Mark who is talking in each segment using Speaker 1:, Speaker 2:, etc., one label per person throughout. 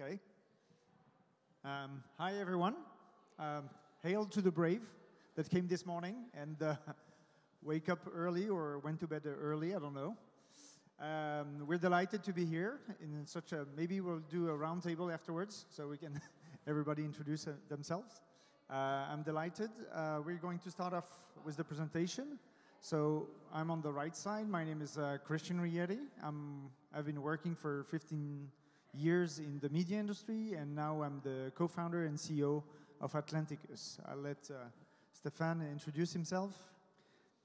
Speaker 1: Okay. Hi, everyone. Hail to the brave that came this morning and wake up early or went to bed early, I don't know. We're delighted to be here in such a, maybe we'll do a round table afterwards so we can everybody introduce themselves. I'm delighted. We're going to start off with the presentation. So I'm on the right side. My name is Christian Riedi. I've been working for 15 years in the media industry, and now I'm the co-founder and CEO of Atlanticus. I'll let Stephane introduce himself.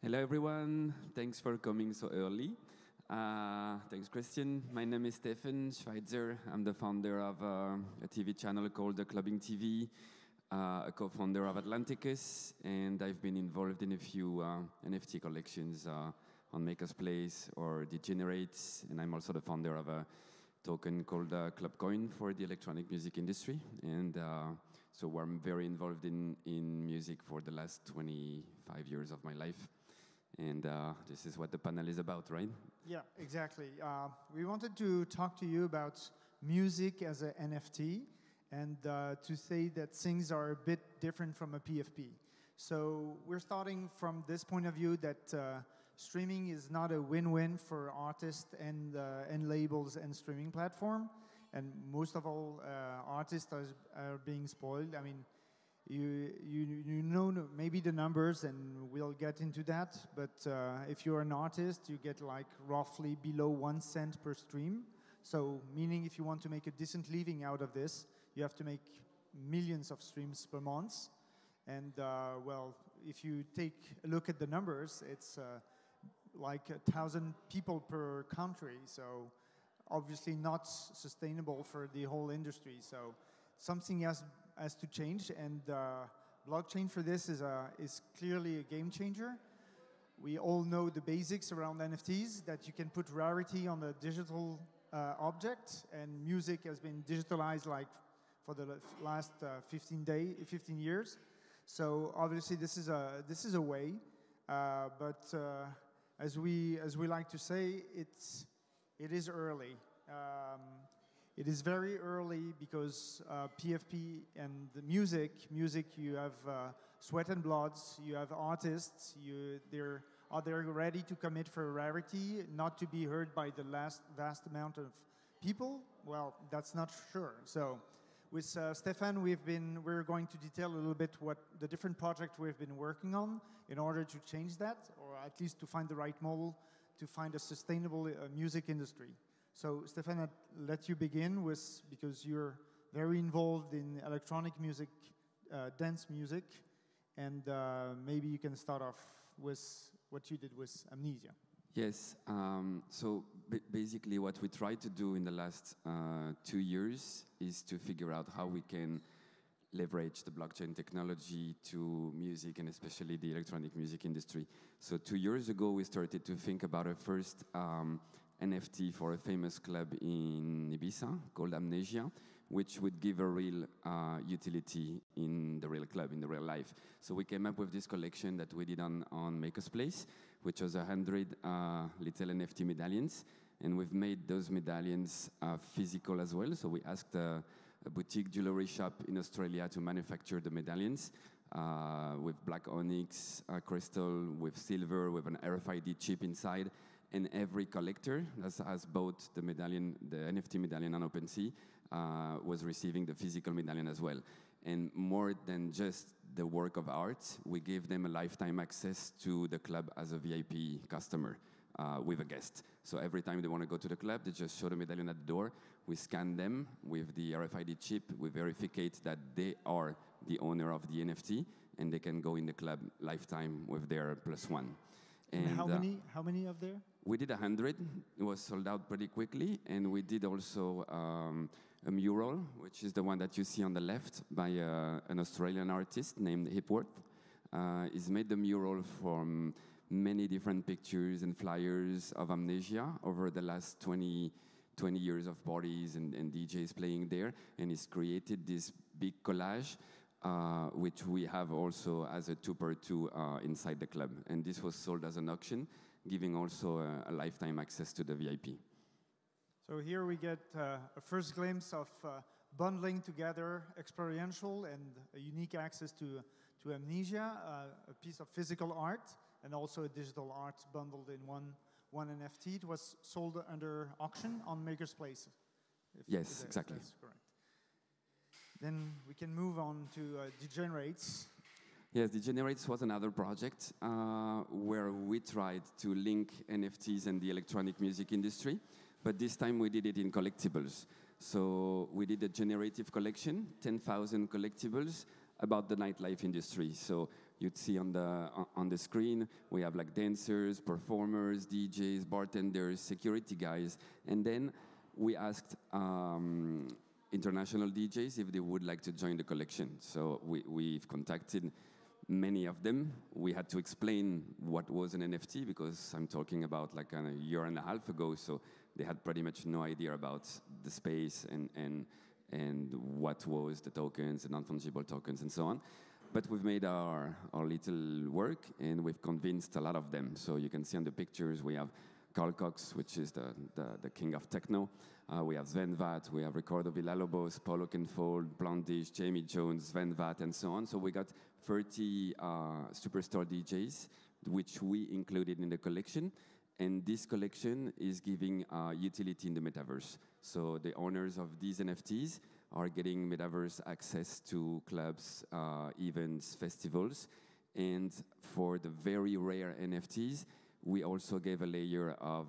Speaker 2: Hello, everyone. Thanks for coming so early. Thanks, Christian. My name is Stephane Schweitzer. I'm the founder of a TV channel called the Clubbing TV, a co-founder of Atlanticus, and I've been involved in a few NFT collections on Maker's Place or Degenerates, and I'm also the founder of a token called Clubcoin for the electronic music industry. And so I'm very involved in music for the last 25 years of my life. And this is what the panel is about, right?
Speaker 1: Yeah, exactly. We wanted to talk to you about music as an NFT and to say that things are a bit different from a PFP. So we're starting from this point of view that streaming is not a win-win for artists and labels and streaming platform. And most of all, artists are being spoiled. I mean, you know maybe the numbers, and we'll get into that. But if you're an artist, you get like roughly below 1 cent per stream. So meaning if you want to make a decent living out of this, you have to make millions of streams per month. And well, if you take a look at the numbers, it's like 1,000 people per country. So obviously not sustainable for the whole industry. So something has to change. And blockchain for this is clearly a game changer. We all know the basics around NFTs, that you can put rarity on a digital object, and music has been digitalized like for the last 15 years. So obviously this is a way, but as we like to say, it is early. It is very early because PFP and the music you have sweat and bloods, you have artists, are they ready to commit for rarity, not to be heard by the vast amount of people? Well, that's not sure. So with Stephane, we're going to detail a little bit what the different projects we've been working on in order to change that, or at least to find the right model to find a sustainable music industry. So Stephane, I'll let you begin with, because you're very involved in electronic music, dance music, and maybe you can start off with what you did with Amnesia.
Speaker 2: Yes. So basically what we tried to do in the last 2 years is to figure out how we can leverage the blockchain technology to music, and especially the electronic music industry. So 2 years ago, we started to think about a first NFT for a famous club in Ibiza called Amnesia, which would give a real utility in the real club, in the real life. So we came up with this collection that we did on Maker's Place, which was 100 little NFT medallions. And we've made those medallions physical as well. So we asked a boutique jewelry shop in Australia to manufacture the medallions with black onyx crystal, with silver, with an RFID chip inside. And every collector that has bought the medallion, the NFT medallion on OpenSea, was receiving the physical medallion as well. And more than just the work of art, we gave them a lifetime access to the club as a VIP customer with a guest. So every time they want to go to the club, they just show the medallion at the door. We scan them with the RFID chip. We verify that they are the owner of the NFT, and they can go in the club lifetime with their +1.
Speaker 1: And how many of there?
Speaker 2: We did 100. It was sold out pretty quickly. And we did also a mural, which is the one that you see on the left, by an Australian artist named Hipworth. He's made the mural from many different pictures and flyers of Amnesia over the last 20 years of parties and DJs playing there. And he's created this big collage, which we have also as a 2x2 inside the club. And this was sold as an auction, giving also a lifetime access to the VIP.
Speaker 1: So here we get a first glimpse of bundling together experiential and a unique access to Amnesia, a piece of physical art, and also a digital art bundled in one NFT. It was sold under auction on Maker's Place.
Speaker 2: Yes, exactly.
Speaker 1: That's correct. Then we can move on to Degenerates.
Speaker 2: Yes, Degenerates was another project where we tried to link NFTs and the electronic music industry, but this time we did it in collectibles. So we did a generative collection, 10,000 collectibles about the nightlife industry. So you'd see on the screen, we have like dancers, performers, DJs, bartenders, security guys, and then we asked international DJs if they would like to join the collection. So we've contacted many of them. We had to explain what was an NFT because I'm talking about like a year and a half ago, so they had pretty much no idea about the space and what was the tokens, the non-fungible tokens, and so on. But we've made our little work, and we've convinced a lot of them. So you can see on the pictures, we have Carl Cox, which is the king of techno. We have Sven Vath, we have Ricardo Villalobos, Paulo Kenfold, Blondish, Jamie Jones, Sven Vath, and so on. So we got 30 superstar DJs, which we included in the collection. And this collection is giving utility in the metaverse. So the owners of these NFTs are getting metaverse access to clubs, events, festivals. And for the very rare NFTs, we also gave a layer of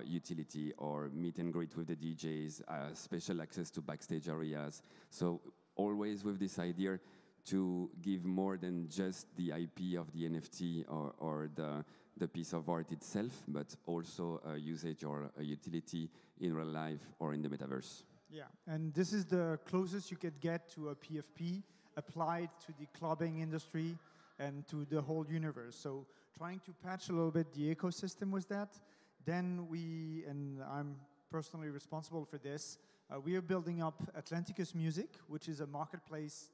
Speaker 2: utility or meet and greet with the DJs, special access to backstage areas. So always with this idea to give more than just the IP of the NFT or the piece of art itself, but also a usage or a utility in real life or in the metaverse.
Speaker 1: Yeah, and this is the closest you could get to a PFP applied to the clubbing industry and to the whole universe. So trying to patch a little bit the ecosystem with that. Then we, and I'm personally responsible for this, we are building up Atlanticus Music, which is a marketplace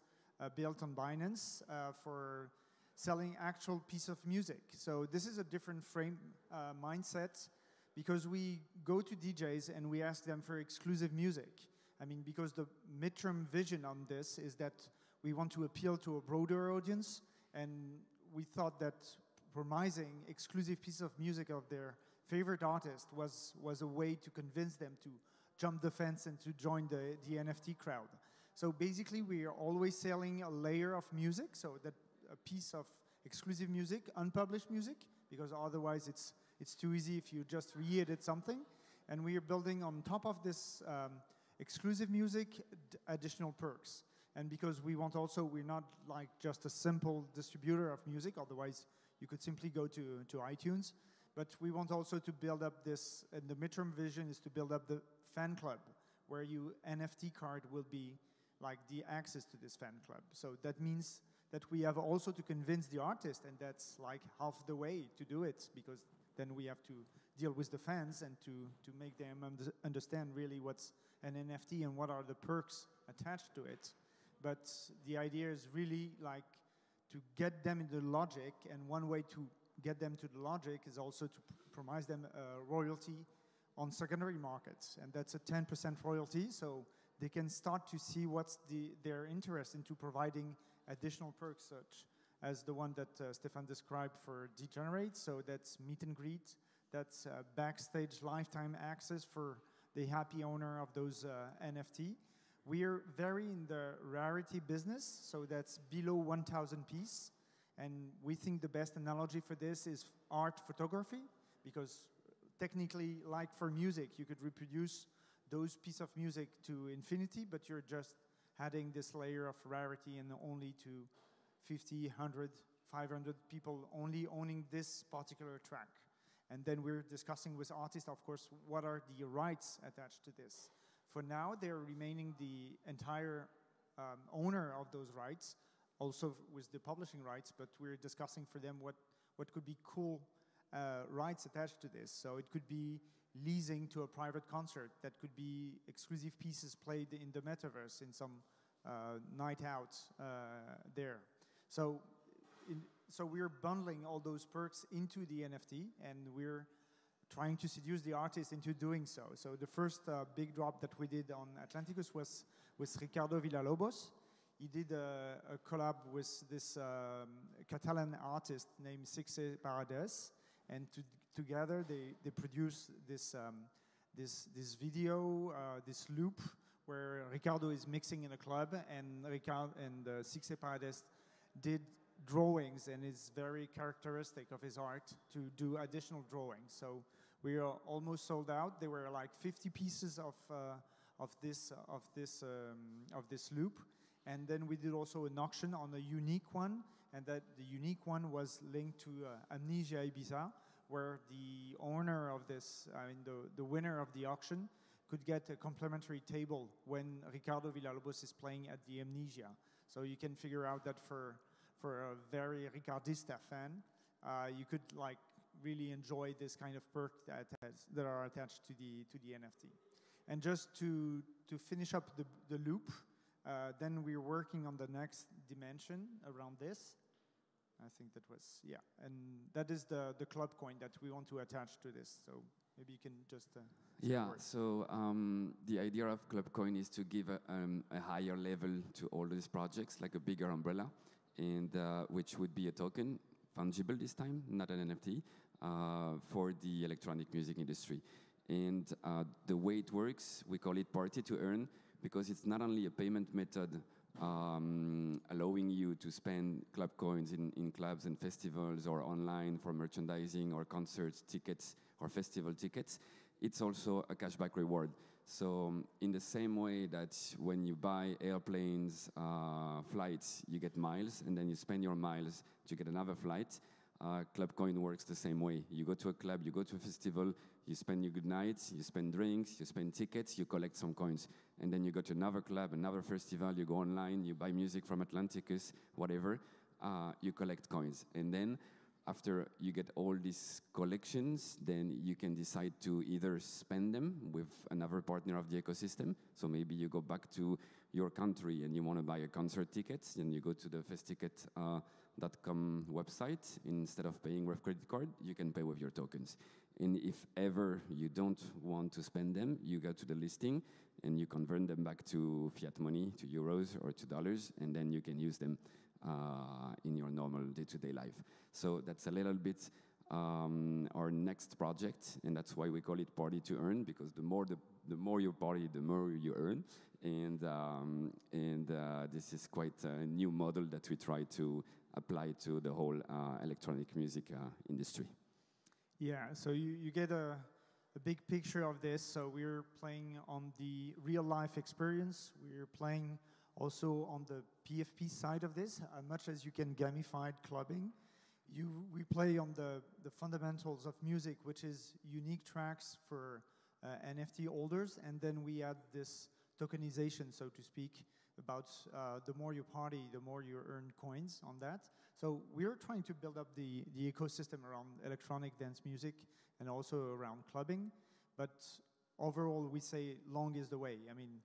Speaker 1: built on Binance for selling actual piece of music. So this is a different frame mindset because we go to DJs and we ask them for exclusive music. I mean, because the midterm vision on this is that we want to appeal to a broader audience, and we thought that promising exclusive pieces of music of their favorite artist was a way to convince them to jump the fence and to join the NFT crowd. So basically, we are always selling a layer of music, so that a piece of exclusive music, unpublished music, because otherwise it's too easy if you just re-edit something. And we are building on top of this exclusive music additional perks. And because we want also, we're not like just a simple distributor of music, otherwise you could simply go to iTunes. But we want also to build up this, and the midterm vision is to build up the fan club, where your NFT card will be like the access to this fan club. So that means that we have also to convince the artist, and that's like half the way to do it, because then we have to deal with the fans and to make them understand really what's an NFT and what are the perks attached to it. But the idea is really like to get them in the logic, and one way to get them to the logic is also to promise them a royalty on secondary markets, and that's a 10% royalty, so they can start to see what's their interest into providing additional perks, such as the one that Stephane described for Degenerates. So that's meet and greet, that's backstage lifetime access for the happy owner of those NFT. We are very in the rarity business, so that's below 1,000 piece. And we think the best analogy for this is art photography, because technically, like for music, you could reproduce those pieces of music to infinity, but you're just adding this layer of rarity and only to 50, 100, 500 people only owning this particular track. And then we're discussing with artists, of course, what are the rights attached to this. For now, they're remaining the entire owner of those rights, also with the publishing rights, but we're discussing for them what could be cool rights attached to this. So it could be leasing to a private concert, that could be exclusive pieces played in the metaverse in some night out there. So we're bundling all those perks into the NFT, and we're trying to seduce the artist into doing so. So the first big drop that we did on Atlanticus was with Ricardo Villalobos. He did a collab with this Catalan artist named Sixe Paredes, and together they produced this video, this loop where Ricardo is mixing in a club, and Sixe Paredes did drawings, and it's very characteristic of his art to do additional drawings. So we are almost sold out. There were like 50 pieces of this loop, and then we did also an auction on a unique one, and that the unique one was linked to Amnesia Ibiza, where the owner of this, the winner of the auction, could get a complimentary table when Ricardo Villalobos is playing at the Amnesia. So you can figure out that for a very Ricardista fan, you could like really enjoy this kind of perk that are attached to the NFT. And just to finish up the loop, then we're working on the next dimension around this. I think that was, yeah. And that is the Clubcoin that we want to attach to this. So maybe you can just
Speaker 2: yeah, so the idea of Clubcoin is to give a higher level to all these projects, like a bigger umbrella, and which would be a token, fungible this time, not an NFT, for the electronic music industry. And the way it works, we call it party to earn, because it's not only a payment method allowing you to spend club coins in clubs and festivals or online for merchandising or concerts tickets or festival tickets, it's also a cashback reward. So in the same way that when you buy airplanes, flights, you get miles, and then you spend your miles to get another flight, Clubcoin works the same way. You go to a club, you go to a festival, you spend your good nights, you spend drinks, you spend tickets, you collect some coins. And then you go to another club, another festival, you go online, you buy music from Atlanticus, whatever, you collect coins. And then after you get all these collections, then you can decide to either spend them with another partner of the ecosystem. So maybe you go back to your country and you want to buy a concert ticket, and you go to the festicket.com website. Instead of paying with credit card, you can pay with your tokens. And if ever you don't want to spend them, you go to the listing and you convert them back to fiat money, to euros or to dollars, and then you can use them in your normal day-to-day life. So that's a little bit our next project, and that's why we call it Party to Earn, because the more you party, the more you earn. And this is quite a new model that we try to apply to the whole electronic music industry.
Speaker 1: Yeah, so you get a big picture of this. So we're playing on the real-life experience. We're playing also on the PFP side of this, much as you can gamify clubbing. We play on the fundamentals of music, which is unique tracks for NFT holders, and then we add this tokenization, so to speak, about the more you party, the more you earn coins on that. So we're trying to build up the ecosystem around electronic dance music and also around clubbing. But overall, we say long is the way. I mean,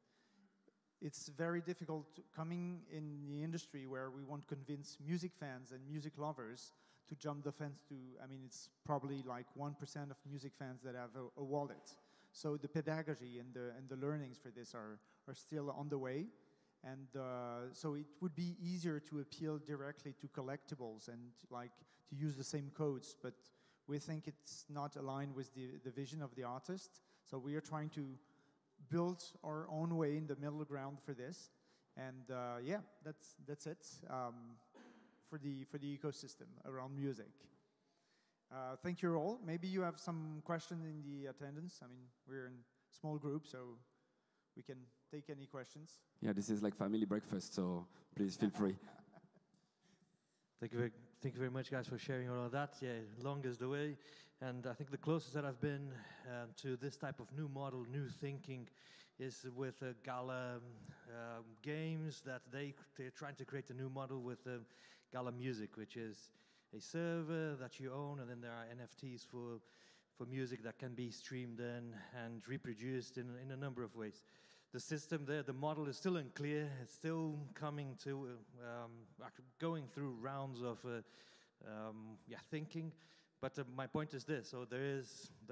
Speaker 1: it's very difficult coming in the industry where we want to convince music fans and music lovers to jump the fence to, I mean, it's probably like 1% of music fans that have a wallet. So the pedagogy and the learnings for this are still on the way. And so it would be easier to appeal directly to collectibles and like to use the same codes, but we think it's not aligned with the vision of the artist. So we are trying to build our own way in the middle ground for this. And yeah, that's it for the ecosystem around music. Thank you all. Maybe you have some questions in the attendance. I mean, we're in small group, so we can take any questions.
Speaker 2: Yeah, this is like family breakfast, so please feel free.
Speaker 3: Thank you very much, guys, for sharing all of that. Yeah, long is the way. And I think the closest that I've been to this type of new model, new thinking, is with Gala Games, that they're trying to create a new model with Gala Music, which is a server that you own, and then there are NFTs for music that can be streamed in and reproduced in a number of ways. The system there, the model is still unclear. It's still coming to, going through rounds of thinking. But my point is this: so there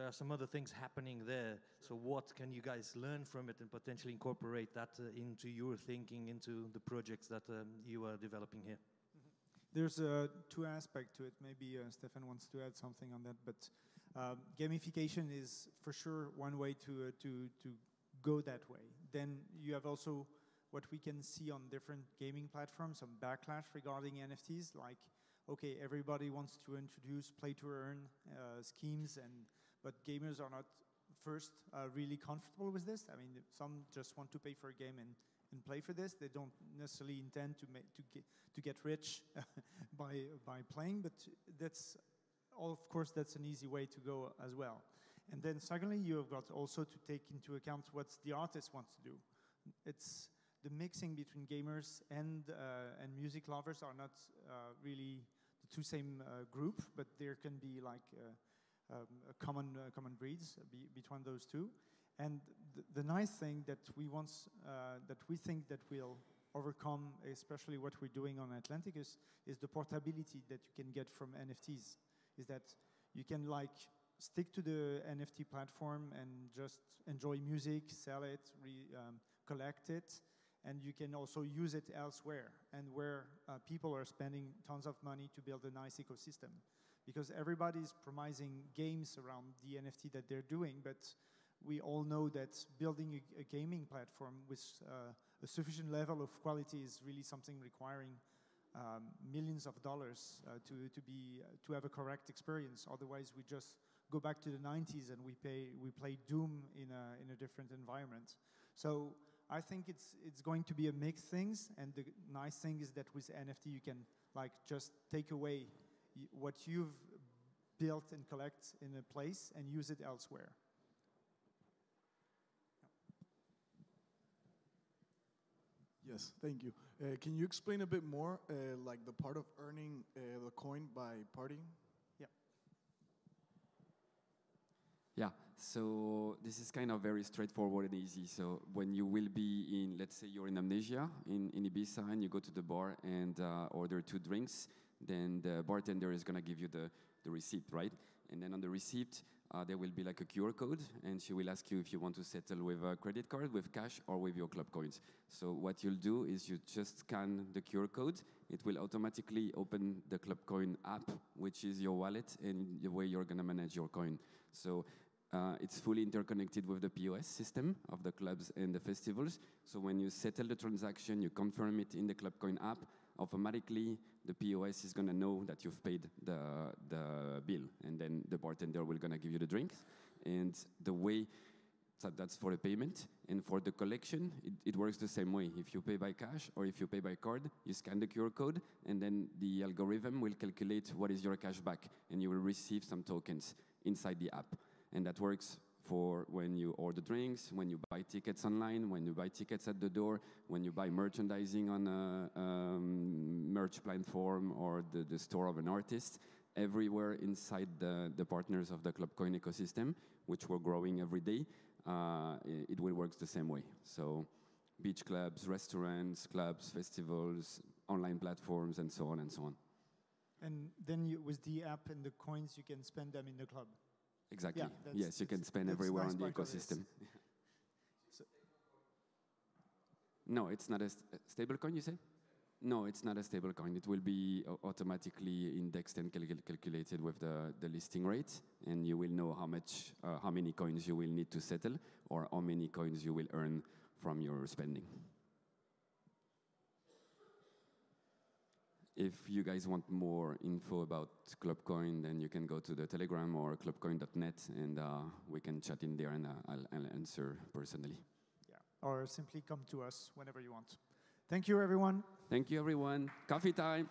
Speaker 3: are some other things happening there. So what can you guys learn from it and potentially incorporate that into your thinking, into the projects that you are developing here?
Speaker 1: There's two aspects to it. Maybe Stephane wants to add something on that. But gamification is for sure one way to go that way. Then you have also what we can see on different gaming platforms, some backlash regarding NFTs, like, okay, everybody wants to introduce play-to-earn schemes, but gamers are not first really comfortable with this. I mean, some just want to pay for a game and play for this. They don't necessarily intend to get rich by playing, but of course, that's an easy way to go as well. And then secondly, you have got also to take into account what the artist wants to do. It's the mixing between gamers and music lovers are not really the two same group, but there can be like a common breeds between those two. And the nice thing that we think that will overcome, especially what we're doing on Atlanticus, is the portability that you can get from NFTs. Is that you can like stick to the NFT platform and just enjoy music, sell it, collect it, and you can also use it elsewhere, and where people are spending tons of money to build a nice ecosystem. Because everybody's promising games around the NFT that they're doing, but we all know that building a gaming platform with a sufficient level of quality is really something requiring millions of dollars to have a correct experience. Otherwise, we just go back to the 90s and we play Doom in a different environment. So I think it's going to be a mixed things, and the nice thing is that with NFT you can like just take away what you've built and collect in a place and use it elsewhere.
Speaker 4: Yes, thank you. Can you explain a bit more, like the part of earning the coin by partying?
Speaker 1: Yeah.
Speaker 2: Yeah, so this is kind of very straightforward and easy. So when you will be in, let's say you're in Amnesia, in Ibiza, and you go to the bar and order 2 drinks, then the bartender is going to give you the receipt, right? And then on the receipt, there will be like a QR code, and she will ask you if you want to settle with a credit card, with cash, or with your club coins. So what you'll do is you just scan the QR code. It will automatically open the Clubcoin app, which is your wallet and the way you're going to manage your coin. So it's fully interconnected with the POS system of the clubs and the festivals. So when you settle the transaction, you confirm it in the Clubcoin app, automatically the POS is going to know that you've paid the bill, and then the bartender will going to give you the drinks. And the way, so that's for the payment, and for the collection, it works the same way. If you pay by cash or if you pay by card, you scan the QR code, and then the algorithm will calculate what is your cash back, and you will receive some tokens inside the app. And that works for when you order drinks, when you buy tickets online, when you buy tickets at the door, when you buy merchandising on a merch platform or the store of an artist. Everywhere inside the partners of the Clubcoin ecosystem, which we're growing every day, it will work the same way. So beach clubs, restaurants, clubs, festivals, online platforms, and so on and so on.
Speaker 1: And then with the app and the coins, you can spend them in the club.
Speaker 2: Exactly.
Speaker 1: Yeah,
Speaker 2: yes, you can spend everywhere
Speaker 1: nice
Speaker 2: on the ecosystem. So, no, it's not a stable coin, you say? No, it's not a stable coin. It will be automatically indexed and calculated with the listing rate, and you will know how many coins you will need to settle, or how many coins you will earn from your spending. If you guys want more info about Clubcoin, then you can go to the Telegram or clubcoin.net, and we can chat in there, and I'll answer personally.
Speaker 1: Yeah, or simply come to us whenever you want. Thank you, everyone.
Speaker 2: Thank you, everyone. Coffee time.